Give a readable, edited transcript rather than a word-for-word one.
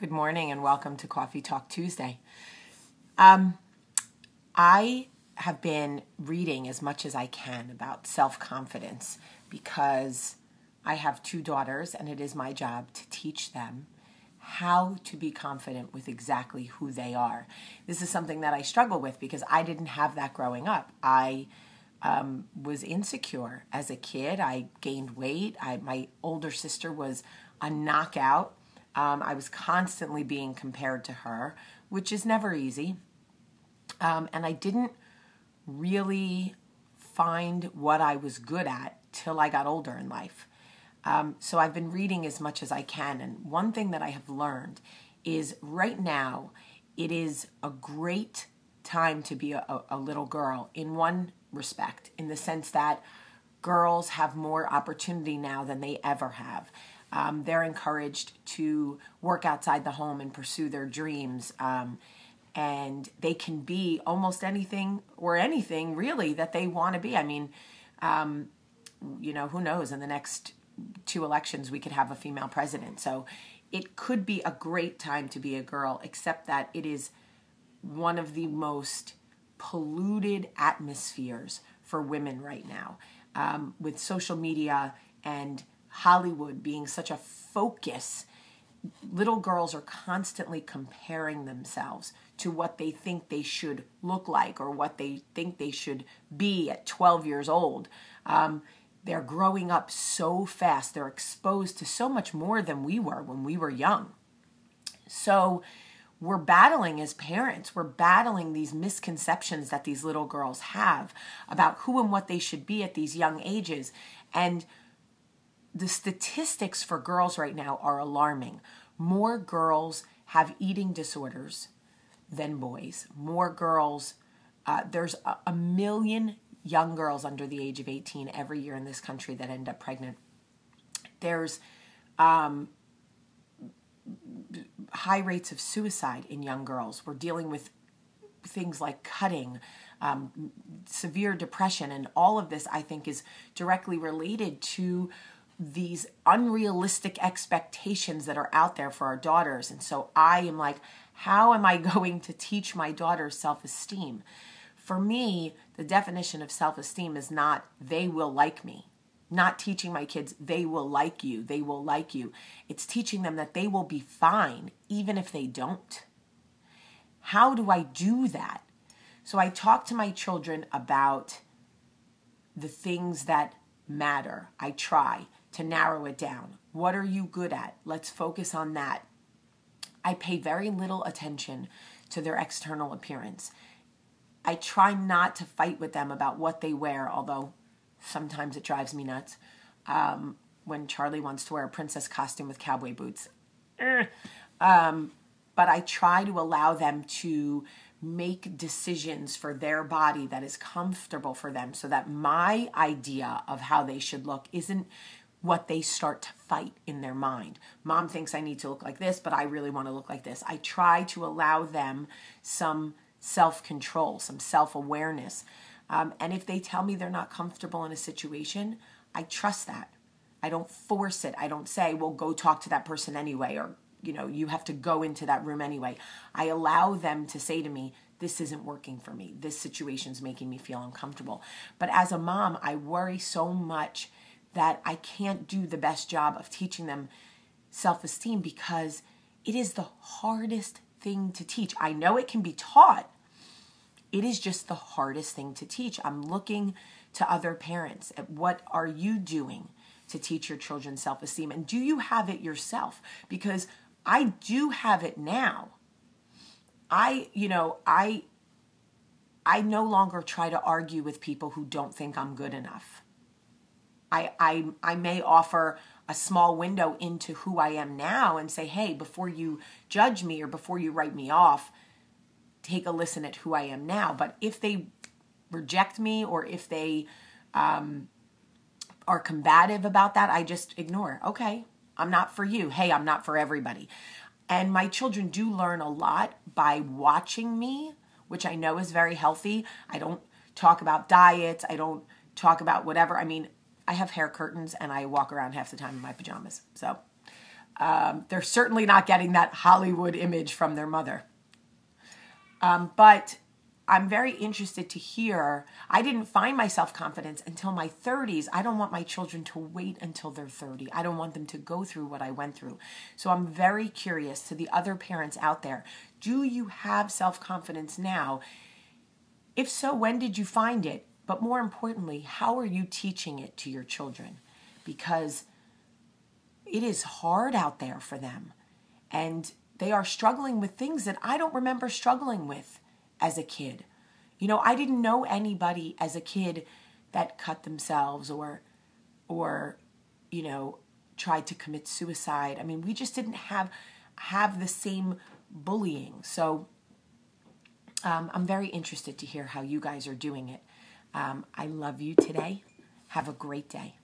Good morning and welcome to Coffee Talk Tuesday. I have been reading as much as I can about self-confidence because I have two daughters and it is my job to teach them how to be confident with exactly who they are. This is something that I struggle with because I didn't have that growing up. I was insecure as a kid. I gained weight. My older sister was a knockout. I was constantly being compared to her, which is never easy. And I didn't really find what I was good at till I got older in life. So I've been reading as much as I can. And one thing that I have learned is right now, it is a great time to be a little girl in one respect, in the sense that girls have more opportunity now than they ever have. They're encouraged to work outside the home and pursue their dreams. And they can be almost anything or anything really that they want to be. I mean, who knows, in the next 2 elections, we could have a female president. So it could be a great time to be a girl, except that it is one of the most polluted atmospheres for women right now. With social media and Hollywood being such a focus, little girls are constantly comparing themselves to what they think they should look like or what they think they should be at 12 years old. They're growing up so fast. They're exposed to so much more than we were when we were young. So we're battling as parents. We're battling these misconceptions that these little girls have about who and what they should be at these young ages. And the statistics for girls right now are alarming. More girls have eating disorders than boys. More girls, there's a million young girls under the age of 18 every year in this country that end up pregnant. There's high rates of suicide in young girls. We're dealing with things like cutting, severe depression, and all of this, I think, is directly related to these unrealistic expectations that are out there for our daughters. And so I am like, how am I going to teach my daughters self-esteem? For me, the definition of self-esteem is not they will like me. Not teaching my kids they will like you, they will like you. It's teaching them that they will be fine even if they don't. How do I do that? So I talk to my children about the things that matter. I try to narrow it down. What are you good at? Let's focus on that. I pay very little attention to their external appearance. I try not to fight with them about what they wear, although sometimes it drives me nuts. When Charlie wants to wear a princess costume with cowboy boots. But I try to allow them to make decisions for their body that is comfortable for them, so that my idea of how they should look isn't what they start to fight in their mind. Mom thinks I need to look like this, but I really want to look like this. I try to allow them some self-control, some self-awareness. And if they tell me they're not comfortable in a situation, I trust that. I don't force it. I don't say, well, go talk to that person anyway, or, you have to go into that room anyway. I allow them to say to me, this isn't working for me. This situation's making me feel uncomfortable. But as a mom, I worry so much that I can't do the best job of teaching them self-esteem because it is the hardest thing to teach. I know it can be taught. It is just the hardest thing to teach. I'm looking to other parents at what are you doing to teach your children self-esteem, and do you have it yourself? Because I do have it now. I no longer try to argue with people who don't think I'm good enough. I may offer a small window into who I am now and say, hey, before you judge me or before you write me off, take a listen at who I am now. But if they reject me or if they are combative about that, I just ignore. Okay, I'm not for you. Hey, I'm not for everybody. And my children do learn a lot by watching me, which I know is very healthy. I don't talk about diets. I don't talk about whatever. I mean, I have hair curtains and I walk around half the time in my pajamas. So They're certainly not getting that Hollywood image from their mother. But I'm very interested to hear, I didn't find my self-confidence until my 30s. I don't want my children to wait until they're 30. I don't want them to go through what I went through. So I'm very curious to the other parents out there. Do you have self-confidence now? If so, when did you find it? But more importantly, how are you teaching it to your children? Because it is hard out there for them. And they are struggling with things that I don't remember struggling with as a kid. You know, I didn't know anybody as a kid that cut themselves or you know, tried to commit suicide. I mean, we just didn't have the same bullying. So I'm very interested to hear how you guys are doing it. I love you today. Have a great day.